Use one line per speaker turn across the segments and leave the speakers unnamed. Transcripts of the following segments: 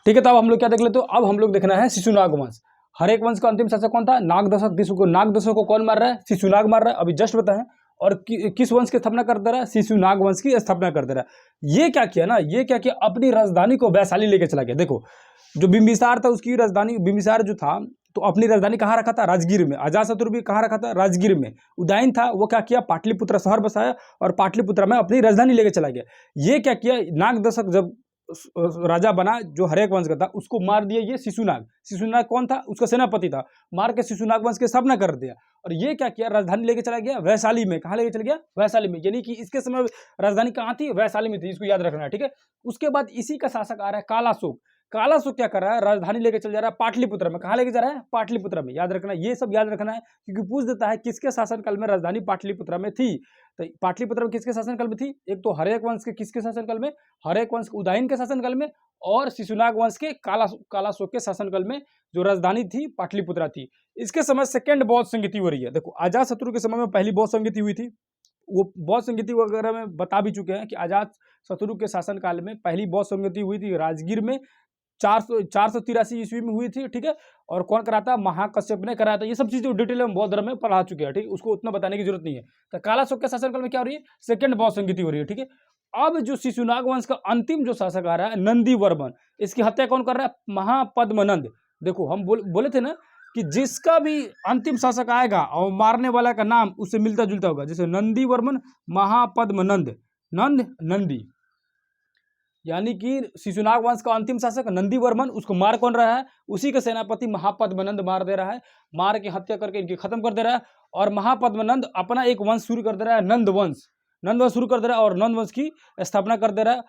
ठीक है। तो अब हम लोग क्या देख लेते हो, अब हम लोग देखना है शिशुनाग वंश। हर्यक वंश का अंतिम शासक कौन था? नागदशक। नागदशक को कौन मार रहा है? शिशुनाग मार रहा है, अभी जस्ट बताएं। और किस वंश की स्थापना कर दे रहा है? शिशुनाग वंश की स्थापना कर दे रहा है। ये क्या किया ना, ये क्या किया, अपनी राजधानी को वैशाली लेके चला गया। देखो जो बिंबिसार था उसकी राजधानी, बिंबिसार जो था तो अपनी राजधानी कहाँ रखा था? राजगीर में। अजातशत्रु भी कहाँ रखा था? राजगीर में। उदयन था वो क्या किया? पाटलिपुत्र शहर बसाया और पाटलिपुत्र में अपनी राजधानी लेके चला गया। ये क्या किया, नागदशक जब राजा बना जो हर्यक वंश का था उसको मार दिया ये शिशुनाग। शिशुनाग कौन था? उसका सेनापति था। मार के शिशुनाग वंश की स्थापना कर दिया। और ये क्या किया, राजधानी लेके चला गया वैशाली में। कहाँ लेके चला गया? वैशाली में। यानी कि इसके समय राजधानी कहाँ थी? वैशाली में थी। इसको याद रखना है, ठीक है। उसके बाद इसी का शासक आ रहा है कालाशोक। कालाशोक क्या कर रहा है? राजधानी लेके चल जा रहा है पाटलिपुत्र में। कहाँ लेके जा रहा है? पाटलिपुत्र में। याद रखना, ये सब याद रखना है क्योंकि पूछ देता है किसके शासनकाल में राजधानी पाटलिपुत्र में थी। तो पाटलिपुत्र में किसके शासनकाल में थी? एक तो हर्यक वंश के किसके शासनकाल में? हर्यक वंश उदयन के शासनकाल में। और शिशुनाग वंश के कालाशोक के शासनकाल में जो राजधानी थी पाटलिपुत्र थी। इसके समय सेकंड बौद्ध संगीति हो रही है। देखो अजातशत्रु के समय में पहली बौद्ध संगीति हुई थी, वो बौद्ध संगीति वगैरह में बता भी चुके हैं कि अजातशत्रु के शासनकाल में पहली बौद्ध संगीति हुई थी राजगीर में 483 ईस्वी में हुई थी, ठीक है। और कौन कराता? महाकश्यप ने कराया था। ये सब चीजें डिटेल में बौद्ध धर्म में पढ़ा चुके हैं, ठीक है। उसको उतना बताने की जरूरत नहीं है। तो कालाशोक के शासनकाल में क्या हो रही है? सेकंड बौद्ध संगीति हो रही है, ठीक है। अब जो शिशुनाग वंश का अंतिम जो शासक आ रहा है नंदीवर्मन, इसकी हत्या कौन कर रहा है? महापद्मनंद। देखो हम बोले थे ना कि जिसका भी अंतिम शासक आएगा और मारने वाला का नाम उससे मिलता जुलता होगा, जैसे नंदीवर्मन, महापद्मनंद, नंदी, यानी कि शिशुनाग वंश का अंतिम शासक नंदीवर्मन, उसको मार कौन रहा है? उसी का सेनापति महापद्मनंद मार दे रहा है। मार के हत्या करके इनकी खत्म कर दे रहा है। और महापद्मनंद अपना एक वंश शुरू कर दे रहा है, नंदवंश शुरू कर दे रहा है और नंद वंश की स्थापना कर दे रहा है।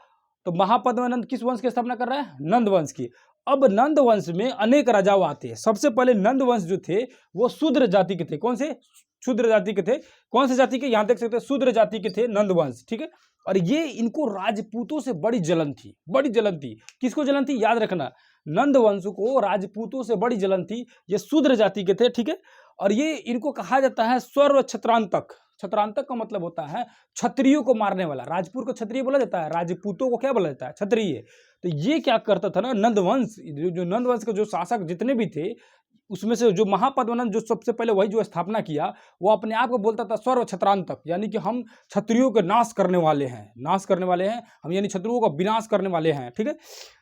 तो महापद्मनंद किस वंश की स्थापना कर रहा है? नंद वंश की। अब नंद वंश में अनेक राजाओं आते हैं। सबसे पहले नंद वंश जो थे वो शूद्र जाति के थे। कौन से? शूद्र जाति के थे। कौन से जाति के? यहां देख सकते हैं शूद्र जाति के थे नंद वंश, ठीक है। और ये इनको राजपूतों से बड़ी जलन थी, बड़ी जलन थी। किसको जलन थी? याद रखना, नंद वंश को राजपूतों से बड़ी जलन थी। ये शूद्र जाति के थे, ठीक है। और ये इनको कहा जाता है सर्व छत्रांतक। छत्रांतक का मतलब होता है क्षत्रियों को मारने वाला। राजपूत को क्षत्रिय बोला जाता है, राजपूतों को क्या बोला जाता है? क्षत्रिय। तो ये क्या करता था ना, नंदवंश जो नंदवंश के जो शासक जितने भी थे उसमें से जो महापद्मनंद जो सबसे पहले वही जो स्थापना किया, वो अपने आप को बोलता था सर्व छत्रांतक, यानी कि हम क्षत्रियों के नाश करने वाले हैं, नाश करने वाले हैं हम, यानी शत्रुओं का विनाश करने वाले हैं, ठीक है।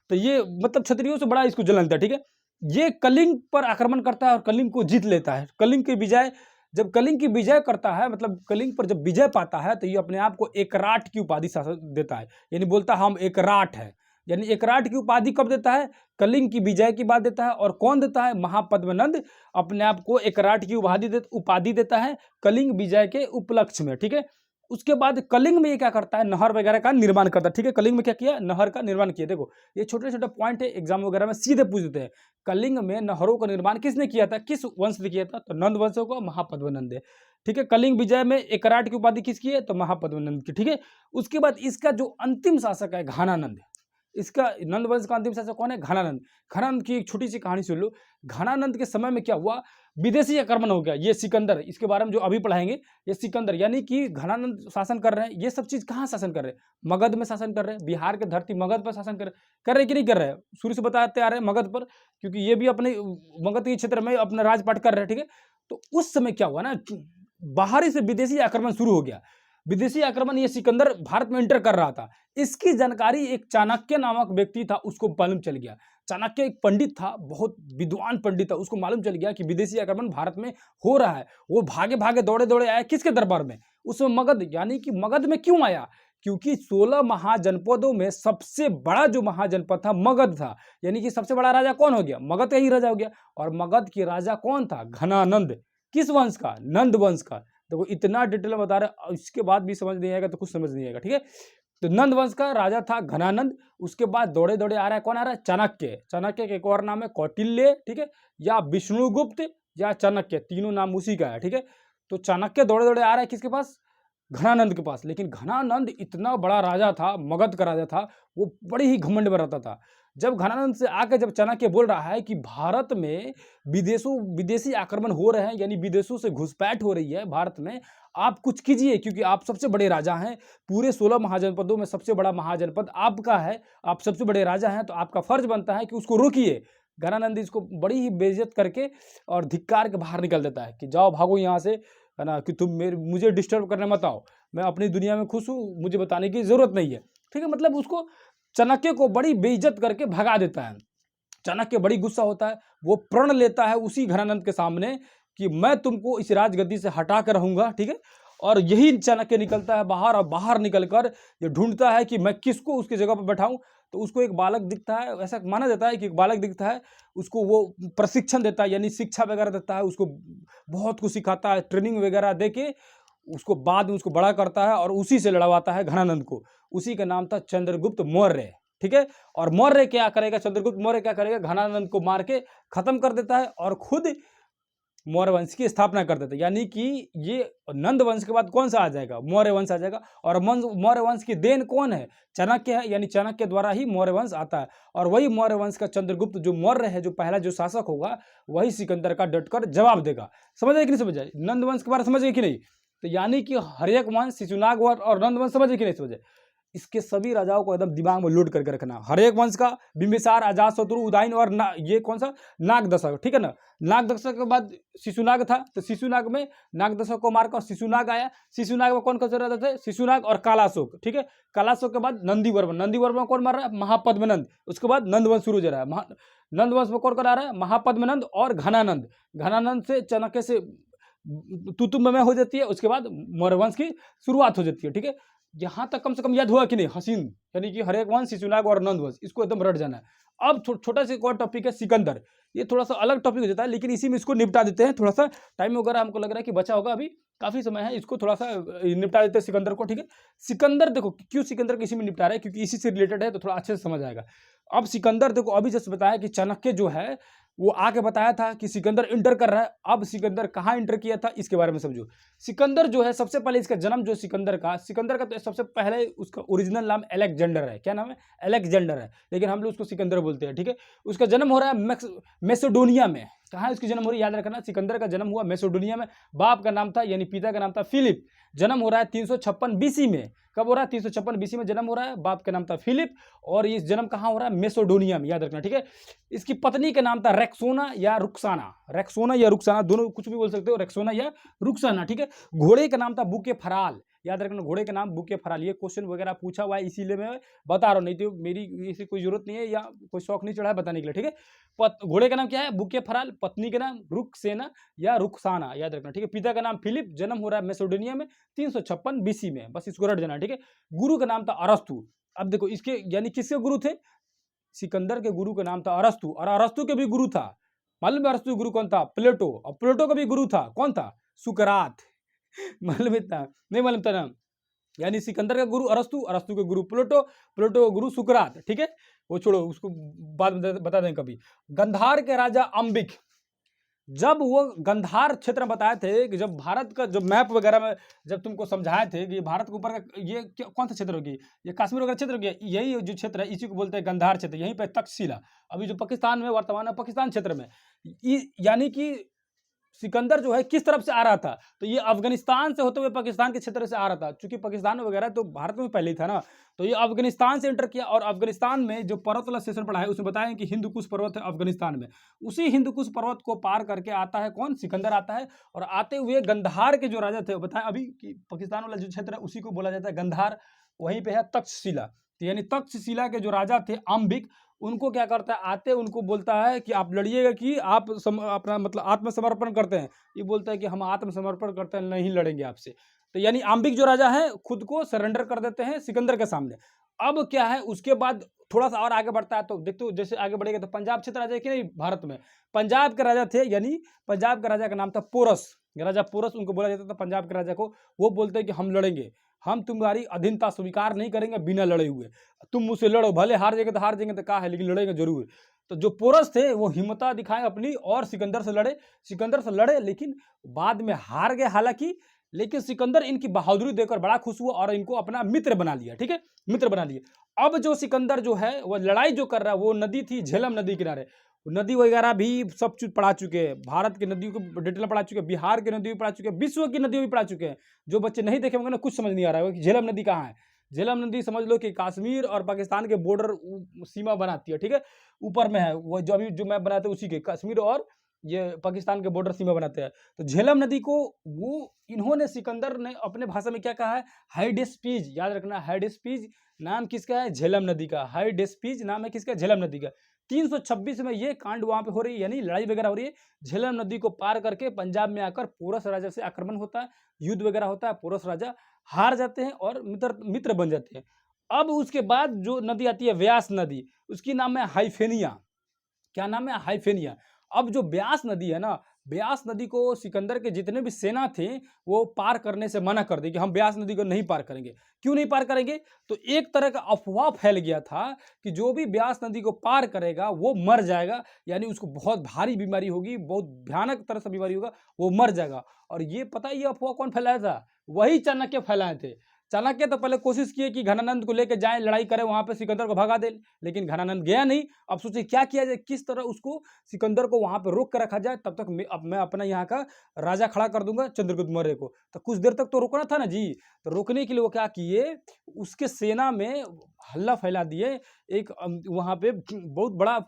तो ये मतलब क्षत्रियों से बड़ा इसको जलन था, ठीक है। ये कलिंग पर आक्रमण करता है और कलिंग को जीत लेता है। कलिंग की विजय, जब कलिंग की विजय करता है, मतलब कलिंग पर जब विजय पाता है तो ये अपने आप को एकराट की उपाधि देता है, यानी बोलता है हम एकराट है। यानी एकराट की उपाधि कब देता है? कलिंग की विजय की बात देता है। और कौन देता है? महापद्मनंद अपने आप को एकराट की उपाधि देता है कलिंग विजय के उपलक्ष्य में, ठीक है। उसके बाद कलिंग में ये क्या करता है? नहर वगैरह का निर्माण करता है, ठीक है। कलिंग में क्या किया? नहर का निर्माण किया। देखो ये छोटे छोटे पॉइंट है, एग्जाम वगैरह में सीधे पूछ देते हैं। कलिंग में नहरों का निर्माण किसने किया था? किस वंश ने किया था? तो नंद वंश को महापद्मनंद है, ठीक है। कलिंग विजय में एकराट की उपाधि किसकी है? तो महापद्मनंद की, ठीक है। उसके बाद इसका जो अंतिम शासक है घनानंद। इसका नंद वंश का अंतिम शासक कौन है? घनानंद। घनानंद की एक छोटी सी कहानी सुन लो। घनानंद के समय में क्या हुआ? विदेशी आक्रमण हो गया। ये सिकंदर, इसके बारे में जो अभी पढ़ाएंगे, ये सिकंदर, यानी कि घनानंद शासन कर रहे हैं। ये सब चीज कहाँ शासन कर रहे हैं? मगध में शासन कर रहे हैं। बिहार के धरती मगध पर शासन कर रहे कि नहीं कर रहे हैं? शुरू से बताते आ रहे हैं मगध पर, क्योंकि ये भी अपने मगध के क्षेत्र में अपना राजपाट कर रहे हैं, ठीक है। तो उस समय क्या हुआ ना, बाहरी से विदेशी आक्रमण शुरू हो गया। विदेशी आक्रमण, ये सिकंदर भारत में एंटर कर रहा था। इसकी जानकारी एक चाणक्य नामक व्यक्ति था, उसको मालूम चल गया। चाणक्य एक पंडित था, बहुत विद्वान पंडित था, उसको मालूम चल गया कि विदेशी आक्रमण भारत में हो रहा है। वो भागे भागे दौड़े दौड़े आया किसके दरबार में? उसमें मगध। यानी कि मगध में क्यों आया? क्योंकि 16 महाजनपदों में सबसे बड़ा जो महाजनपद था मगध था। यानी कि सबसे बड़ा राजा कौन हो गया? मगध का ही राजा हो गया। और मगध के राजा कौन था? घनानंद। किस वंश का? नंद वंश का। देखो इतना डिटेल में बता रहे, इसके बाद भी समझ नहीं आएगा तो कुछ समझ नहीं आएगा, ठीक है। तो नंद वंश का राजा था घनानंद। उसके बाद दौड़े दौड़े आ रहा है, कौन आ रहा है? चाणक्य। चाणक्य के एक और नाम है कौटिल्य, ठीक है, या विष्णुगुप्त या चाणक्य, तीनों नाम उसी का है, ठीक है। तो चाणक्य दौड़े दौड़े आ रहा है किसके पास? घनानंद के पास। लेकिन घनानंद इतना बड़ा राजा था, मगध का राजा था, वो बड़े ही घमंड में रहता था। जब घनानंद से आके जब चाणक्य बोल रहा है कि भारत में विदेशी आक्रमण हो रहे हैं, यानी विदेशों से घुसपैठ हो रही है भारत में, आप कुछ कीजिए क्योंकि आप सबसे बड़े राजा हैं, पूरे 16 महाजनपदों में सबसे बड़ा महाजनपद आपका है, आप सबसे बड़े राजा हैं, तो आपका फर्ज बनता है कि उसको रोकिए। घनानंद इसको बड़ी ही बेइज्जत करके और धिक्कार के बाहर निकल देता है कि जाओ भागो यहाँ से, है ना, कि तुम मुझे डिस्टर्ब करने मत आओ, मैं अपनी दुनिया में खुश हूँ, मुझे बताने की जरूरत नहीं है। ठीक है, मतलब उसको चाणक्य को बड़ी बेइज्जत करके भगा देता है। चाणक्य बड़ी गुस्सा होता है, वो प्रण लेता है उसी घनानंद के सामने कि मैं तुमको इस राजगद्दी से हटा कर रहूंगा। ठीक है, और यही चाणक्य निकलता है बाहर, और बाहर निकलकर ये ढूंढता है कि मैं किसको उसकी जगह पर बैठाऊं। तो उसको एक बालक दिखता है, ऐसा माना जाता है कि एक बालक दिखता है, उसको वो प्रशिक्षण देता है, यानी शिक्षा वगैरह देता है, उसको बहुत कुछ सिखाता है, ट्रेनिंग वगैरह दे के उसको बाद में उसको बड़ा करता है और उसी से लड़वाता है घनानंद को। उसी का नाम था चंद्रगुप्त मौर्य। ठीक है, और मौर्य क्या करेगा, चंद्रगुप्त मौर्य क्या करेगा, घनानंद को मार के खत्म कर देता है और खुद मौर्य वंश की स्थापना कर देते हैं। यानी कि ये नंद वंश के बाद कौन सा आ जाएगा, मौर्य वंश आ जाएगा। और मौर्य वंश की देन कौन है, चाणक्य है, यानी चाणक्य द्वारा ही मौर्य वंश आता है। और वही मौर्य वंश का चंद्रगुप्त जो मौर्य है, जो पहला जो शासक होगा, वही सिकंदर का डटकर जवाब देगा। समझ आए कि नहीं समझ आए, नंद वंश के बारे में समझ गए कि नहीं। तो यानी कि हर्यक वंश, शिशुनाग वंश और नंद वंश समझे कि नहीं समझे। इसके सभी राजाओं को एकदम दिमाग में लोड करके रखना। हरेक वंश का बिंबिसार, अजातशत्रु, उदयन और ये कौन सा, नागदशक। ठीक है ना, नागदशक के बाद शिशुनाग था, तो शिशुनाग में नागदशक को मारकर शिशुनाग आया। शिशुनाग में कौन कौन से राजा थे, शिशुनाग और कालाशोक। ठीक है, कालाशोक के बाद नंदीवर्मन, नंदीवर्मन कौन मार रहा है, महापद्मनंद। उसके बाद नंदवंश शुरू हो रहा है, नंदवंश में कौन कौन आ रहा है, महापद्मनंद और घनानंद। घनानंद से चाणक्य से तुतुम्ब में हो जाती है, उसके बाद मौर्य वंश की शुरुआत हो जाती है। ठीक है, यहाँ तक कम से कम याद हुआ कि नहीं, हसीन, यानी कि हरेक वंश, शिशुनाग और नंद वंश, इसको एकदम रट जाना है। अब छोटा सा एक और टॉपिक है सिकंदर। ये थोड़ा सा अलग टॉपिक हो जाता है, लेकिन इसी में इसको निपटा देते हैं। थोड़ा सा टाइम वगैरह हमको लग रहा है कि बचा होगा, अभी काफी समय है, इसको थोड़ा सा निपटा देते हैं सिकंदर को। ठीक है, सिकंदर देखो क्यों सिकंदर को इसी में निपटा रहे हैं, क्योंकि इसी से रिलेटेड है, तो थोड़ा अच्छे से समझ आएगा। अब सिकंदर देखो, अभी जैसे बताया कि चाणक्य जो है वो आके बताया था कि सिकंदर इंटर कर रहा है। अब सिकंदर कहाँ इंटर किया था, इसके बारे में समझो। सिकंदर जो है, सबसे पहले इसका जन्म जो सिकंदर का तो सबसे पहले उसका ओरिजिनल नाम अलेक्जेंडर है। क्या नाम है, अलेक्जेंडर है, लेकिन हम लोग उसको सिकंदर बोलते हैं। ठीक है, उसका जन्म हो रहा है मैसेडोनिया में। कहाँ है उसकी जन्म हो रही है, याद रखना, सिकंदर का जन्म हुआ मैसेडोनिया में। बाप का नाम था, यानी पिता का नाम था फिलिप। जन्म हो रहा है 356 बीसी में। कब हो रहा है, 356 बीसी में जन्म हो रहा है। बाप का नाम था फिलिप, और ये जन्म कहाँ हो रहा है, मैसेडोनिया में, याद रखना। ठीक है, इसकी पत्नी का नाम था रेक्सोना या रुक्साना, रेक्सोना या रुक्साना, दोनों कुछ भी बोल सकते हो, रेक्सोना या रुक्साना। ठीक है, घोड़े का नाम था बुके फराल, याद रखना, घोड़े का नाम बुके फराल। ये क्वेश्चन वगैरह पूछा हुआ है, इसीलिए मैं बता रहा हूँ, नहीं तो मेरी इसे कोई जरूरत नहीं है या कोई शौक नहीं चढ़ा है बताने के लिए। ठीक है, घोड़े का नाम क्या है, बुके फराल, पत्नी का नाम रुक्सेना या रुक्साना, याद रखना। ठीक है, पिता का नाम फिलिप, जन्म हो रहा है मैसेडोनिया में 356 बीसी में, बस इसको रट जाना। ठीक है, गुरु का नाम था अरस्तु। अब देखो इसके यानी किसके गुरु थे, सिकंदर के गुरु का नाम था अरस्तु, और अरस्तु के भी गुरु था, मालूम है अरस्तु गुरु कौन था, प्लेटो, और प्लेटो का भी गुरु था, कौन था, सुकरात। मालूम इतना नहीं, मालूम था ना। यानी सिकंदर का गुरु अरस्तु, अरस्तु के गुरु प्लेटो, प्लेटो का गुरु सुकरात। ठीक है, वो छोड़ो, उसको बाद में बता दें कभी। गंधार के राजा अंबिक, जब वो गंधार क्षेत्र में बताए थे कि जब भारत का जो मैप वगैरह में जब तुमको समझाए थे कि भारत के ऊपर का ये कौन सा क्षेत्र होगी, ये कश्मीर वगैरह क्षेत्र होगी, यही जो क्षेत्र है इसी को बोलते हैं गंधार क्षेत्र। यहीं पे तक्षशिला, अभी जो पाकिस्तान में वर्तमान में पाकिस्तान क्षेत्र में, यानी कि सिकंदर जो है किस तरफ से आ रहा था, तो ये अफगानिस्तान से होते हुए पाकिस्तान के क्षेत्र से आ रहा था। क्योंकि पाकिस्तान वगैरह तो भारत में पहले ही था ना, तो ये अफगानिस्तान से एंटर किया। और अफगानिस्तान में जो पर्वत वाला सेशन पढ़ा है उसमें बताया कि हिंदू कुश पर्वत है अफगानिस्तान में, उसी हिंदू कुश पर्वत को पार करके आता है कौन, सिकंदर आता है। और आते हुए गंधार के जो राजा थे, बताया अभी कि पाकिस्तान वाला जो क्षेत्र है उसी को बोला जाता है गंधार, वहीं पे है तक्षशिला। तो यानी तक्षशिला के जो राजा थे अंबिक, उनको क्या करता है, आते उनको बोलता है कि आप लड़िएगा कि आप अपना मतलब आत्मसमर्पण करते हैं। ये बोलता है कि हम आत्मसमर्पण करते हैं, नहीं लड़ेंगे आपसे। तो यानी अंबिक जो राजा है खुद को सरेंडर कर देते हैं सिकंदर के सामने। अब क्या है, उसके बाद थोड़ा सा और आगे बढ़ता है, तो देखते हो जैसे आगे बढ़ेगा तो पंजाब क्षेत्र आ जाए कि नहीं भारत में। पंजाब के राजा थे, यानी पंजाब के राजा का नाम था पोरस, राजा पोरस उनको बोला जाता था पंजाब के राजा को। वो बोलते हैं कि हम लड़ेंगे, हम तुम्हारी अधीनता स्वीकार नहीं करेंगे बिना लड़े हुए, तुम मुझसे लड़ो, भले हार जाएंगे तो हार जाएंगे तो क्या है, लेकिन लड़ेंगे जरूर। तो जो पोरस थे वो हिम्मत दिखाए अपनी और सिकंदर से लड़े, लेकिन बाद में हार गए। हालांकि लेकिन सिकंदर इनकी बहादुरी देखकर बड़ा खुश हुआ और इनको अपना मित्र बना लिया, ठीक है, मित्र बना लिया। अब जो सिकंदर जो है वो लड़ाई जो कर रहा है वो नदी थी झेलम नदी किनारे, नदी वगैरह भी सब चीज पढ़ा चुके हैं, भारत की नदियों को डिटेल पढ़ा चुके हैं, बिहार की नदी भी पढ़ा चुके हैं, विश्व की नदियों भी पढ़ा चुके हैं। जो बच्चे नहीं देखे होंगे ना, कुछ समझ नहीं आ रहा है कि झेलम नदी कहाँ है। झेलम नदी समझ लो कि कश्मीर और पाकिस्तान के बॉर्डर सीमा बनाती है, ठीक है, ऊपर में है वो, जो अभी जो मैप बनाते हैं उसी के, कश्मीर और ये पाकिस्तान के बॉर्डर सीमा बनाते हैं। तो झेलम नदी को वो इन्होंने, सिकंदर ने अपने भाषा में क्या कहा है, हाइडेस्पीज, याद रखना, हाइडेस्पीज नाम किसका है, झेलम नदी का, हाइडेस्पीज नाम है किसका, झेलम नदी का। 326 में ये कांड वहां पे हो रही है, यानी लड़ाई वगैरह हो रही है। झेलम नदी को पार करके पंजाब में आकर पोरस राजा से आक्रमण होता है, युद्ध वगैरह होता है, पोरस राजा हार जाते हैं और मित्र बन जाते हैं। अब उसके बाद जो नदी आती है व्यास नदी, उसकी नाम है हाइफेनिया। क्या नाम है, हाइफेनिया। अब जो ब्यास नदी है ना, ब्यास नदी को सिकंदर के जितने भी सेना थे वो पार करने से मना कर दी कि हम ब्यास नदी को नहीं पार करेंगे। क्यों नहीं पार करेंगे, तो एक तरह का अफवाह फैल गया था कि जो भी ब्यास नदी को पार करेगा वो मर जाएगा, यानी उसको बहुत भारी बीमारी होगी, बहुत भयानक तरह से बीमारी होगा, वो मर जाएगा। और ये पता है ये अफवाह कौन फैलाया था, वही चाणक्य फैलाए थे। चाणक्य तो पहले कोशिश किए कि घनानंद को लेकर जाएं, लड़ाई करें, वहां पे सिकंदर को भगा दे, लेकिन घनानंद गया नहीं। अब सोचिए क्या किया जाए, किस तरह उसको, सिकंदर को वहां पे रोक कर रखा जाए, तब तक मैं अपना यहाँ का राजा खड़ा कर दूंगा चंद्रगुप्त मौर्य को। तो कुछ देर तक तो रोकना था ना जी। तो रोकने के लिए वो क्या किए, उसके सेना में हल्ला फैला दिए, एक वहां पे बहुत बड़ा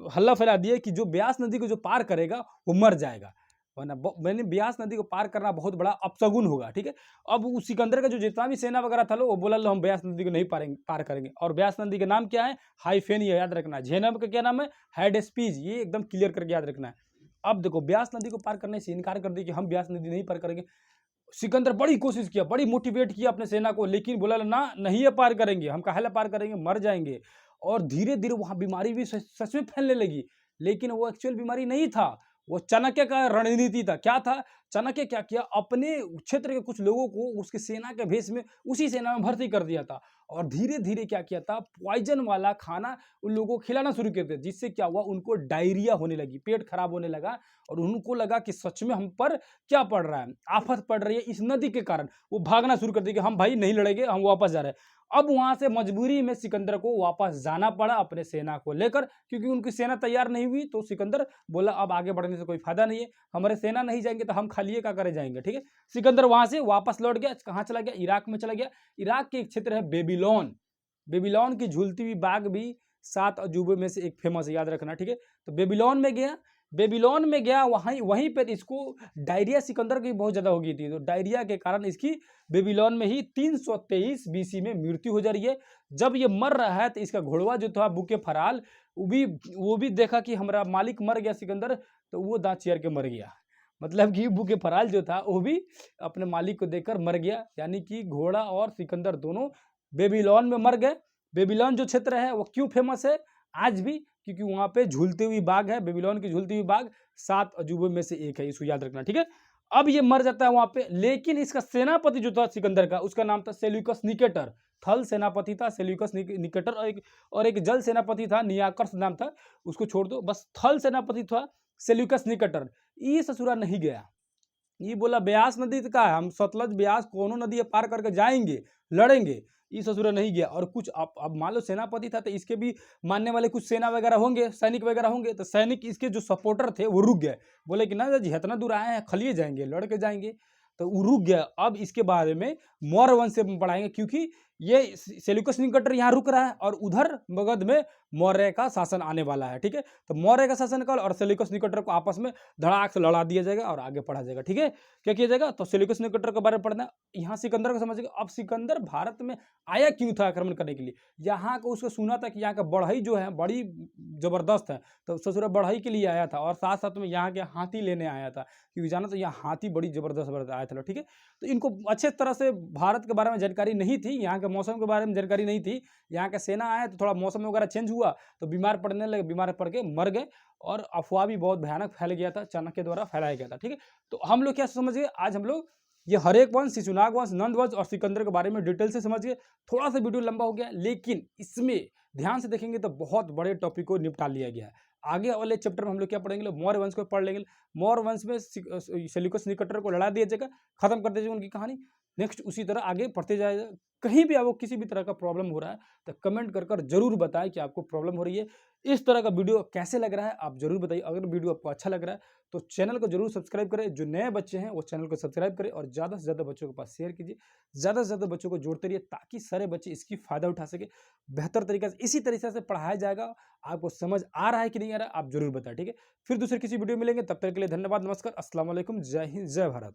हल्ला फैला दिए कि जो ब्यास नदी को जो पार करेगा वो मर जाएगा, वरना मैंने ब्यास नदी को पार करना बहुत बड़ा अपशगुन होगा, ठीक है। अब उस सिकंदर का जो जितना भी सेना वगैरह था लो, वो बोला लो हम ब्यास नदी को नहीं पार करेंगे। और ब्यास नदी का नाम क्या है, हाइफेनिया, याद रखना। झेलम का क्या नाम है, हाइडेस्पीज, ये एकदम क्लियर करके याद रखना है। अब देखो ब्यास नदी को पार करने से इनकार कर दिया कि हम ब्यास नदी नहीं पार करेंगे। सिकंदर बड़ी कोशिश किया, बड़ी मोटिवेट किया अपने सेना को, लेकिन बोला ना नहीं ये पार करेंगे, हम काहे पार करेंगे, मर जाएंगे। और धीरे धीरे वहां बीमारी भी सच में फैलने लगी, लेकिन वो एक्चुअल बीमारी नहीं था, वो चाणक्य का रणनीति था। क्या था, चाणक्य क्या किया, अपने क्षेत्र के कुछ लोगों को उसकी सेना के भेष में उसी सेना में भर्ती कर दिया था, और धीरे धीरे क्या किया था, पॉइजन वाला खाना उन लोगों को खिलाना शुरू कर दिया, जिससे क्या हुआ, उनको डायरिया होने लगी, पेट खराब होने लगा, और उनको लगा कि सच में हम पर क्या पड़ रहा है, आफत पड़ रही है इस नदी के कारण। वो भागना शुरू कर दिया कि हम भाई नहीं लड़ेंगे, हम वापस जा रहे हैं। अब वहां से मजबूरी में सिकंदर को वापस जाना पड़ा अपने सेना को लेकर, क्योंकि उनकी सेना तैयार नहीं हुई। तो सिकंदर बोला अब आगे बढ़ने से कोई फायदा नहीं है, हमारे सेना नहीं जाएंगे तो हम खाली क्या करे जाएंगे, ठीक है। सिकंदर वहां से वापस लौट गया, कहाँ चला गया, इराक में चला गया। इराक के एक क्षेत्र है बेबीलोन, बेबीलोन की झूलती हुई बाग भी 7 अजूबे में से एक फेमस है, याद रखना, ठीक है। तो बेबीलोन में गया, बेबीलोन में गया, वहीं पर इसको डायरिया, सिकंदर की बहुत ज़्यादा हो गई थी, तो डायरिया के कारण इसकी बेबीलोन में ही 323 बीसी में मृत्यु हो जा रही है। जब ये मर रहा है तो इसका घोड़वा जो था बुके फराल, वो भी देखा कि हमारा मालिक मर गया सिकंदर, तो वो दांत चीर के मर गया। मतलब कि बुके फराल जो था वो भी अपने मालिक को देखकर मर गया, यानी कि घोड़ा और सिकंदर दोनों बेबीलोन में मर गए। बेबीलोन जो क्षेत्र है वो क्यों फेमस है आज भी, क्योंकि वहां पे झूलती हुई बाग है, बेबीलोन की झूलती हुई बाग 7 अजूबे में से एक है, इसको याद रखना, ठीक है। अब ये मर जाता है वहां पे, लेकिन इसका सेनापति जो था सिकंदर का, उसका नाम था सेल्यूकस निकेटर। थल सेनापति था सेल्यूकस निकेटर, और एक जल सेनापति था, नियाकर्स नाम था, उसको छोड़ दो, बस थल सेनापति था सेल्यूकस निकेटर। ये ससुरा नहीं गया, ये बोला ब्यास नदी का है, हम सतलज ब्यास कोनो नदी पार करके जाएंगे, लड़ेंगे। ये ससुरा नहीं गया। और कुछ अब मान लो सेनापति था तो इसके भी मानने वाले कुछ सेना वगैरह होंगे, सैनिक वगैरह होंगे, तो सैनिक इसके जो सपोर्टर थे वो रुक गए, बोले कि ना जी इतना दूर आए हैं, खलिए जाएंगे, लड़के जाएंगे, तो वो रुक गया। अब इसके बारे में मौर्य वंश से पढ़ाएंगे, क्योंकि ये सेल्यूकस निकेटर यहाँ रुक रहा है और उधर मगध में मौर्य का शासन आने वाला है, ठीक है। तो मौर्य का शासनकाल और सेल्यूकस निकेटर को आपस में धड़ाक से लड़ा दिया जाएगा और आगे पढ़ा जाएगा, ठीक है। क्या किया जाएगा, तो सेल्यूकस निकेटर के बारे में पढ़ना, यहाँ सिकंदर को समझिएगा। अब सिकंदर भारत में आया क्यों था आक्रमण करने के लिए, यहाँ को उसको सुना था कि यहाँ का बढ़ई जो है बड़ी जबरदस्त है, तो ससुरा बढ़ई के लिए आया था, और साथ साथ में यहाँ के हाथी लेने आया था, क्योंकि जाना तो यहाँ हाथी बड़ी जबरदस्त आया था, ठीक है। तो इनको अच्छे तरह से भारत के बारे में जानकारी नहीं थी, यहाँ के मौसम के बारे में जानकारी नहीं थी। यहाँ का सेना आया तो थोड़ा मौसम वगैरह चेंज हुआ तो बीमार पड़ने लगे, बीमार पड़ के मर गए, और अफवाह भी बहुत भयानक फैल गया था, चाणक्य द्वारा फैलाया गया था, ठीक है। तो हम लोग क्या समझ गए, आज हम लोग ये हरेक वंश, शिशुनाग वंश, नंद वंश और सिकंदर के बारे में डिटेल से समझ गए। थोड़ा सा वीडियो लंबा हो गया, लेकिन इसमें ध्यान से देखेंगे तो बहुत बड़े टॉपिक को निपटा लिया गया है। आगे वाले चैप्टर में हम लोग क्या पढ़ेंगे, मौर्य वंश को पढ़ लेंगे। मौर्य वंश में सेल्यूकस निकेटर को लड़ा दिया जाएगा, खत्म कर दीजिएगा उनकी कहानी। नेक्स्ट उसी तरह आगे पढ़ते जाएगा। कहीं भी आपको किसी भी तरह का प्रॉब्लम हो रहा है तो कमेंट कर जरूर बताएं कि आपको प्रॉब्लम हो रही है। इस तरह का वीडियो कैसे लग रहा है आप जरूर बताइए। अगर वीडियो आपको अच्छा लग रहा है तो चैनल को जरूर सब्सक्राइब करें। जो नए बच्चे हैं वो चैनल को सब्सक्राइब करें और ज़्यादा से ज़्यादा बच्चों के पास शेयर कीजिए। ज़्यादा से ज़्यादा बच्चों को जोड़ते रहिए ताकि सारे बच्चे इसकी फ़ायदा उठा सके। बेहतर तरीके से इसी तरीके से पढ़ाया जाएगा। आपको समझ आ रहा है कि नहीं आ रहा है आप जरूर बताएं, ठीक है। फिर दूसरे किसी वीडियो मिलेंगे, तब तक के लिए धन्यवाद, नमस्कार, अस्सलाम वालेकुम, जय हिंद, जय भारत।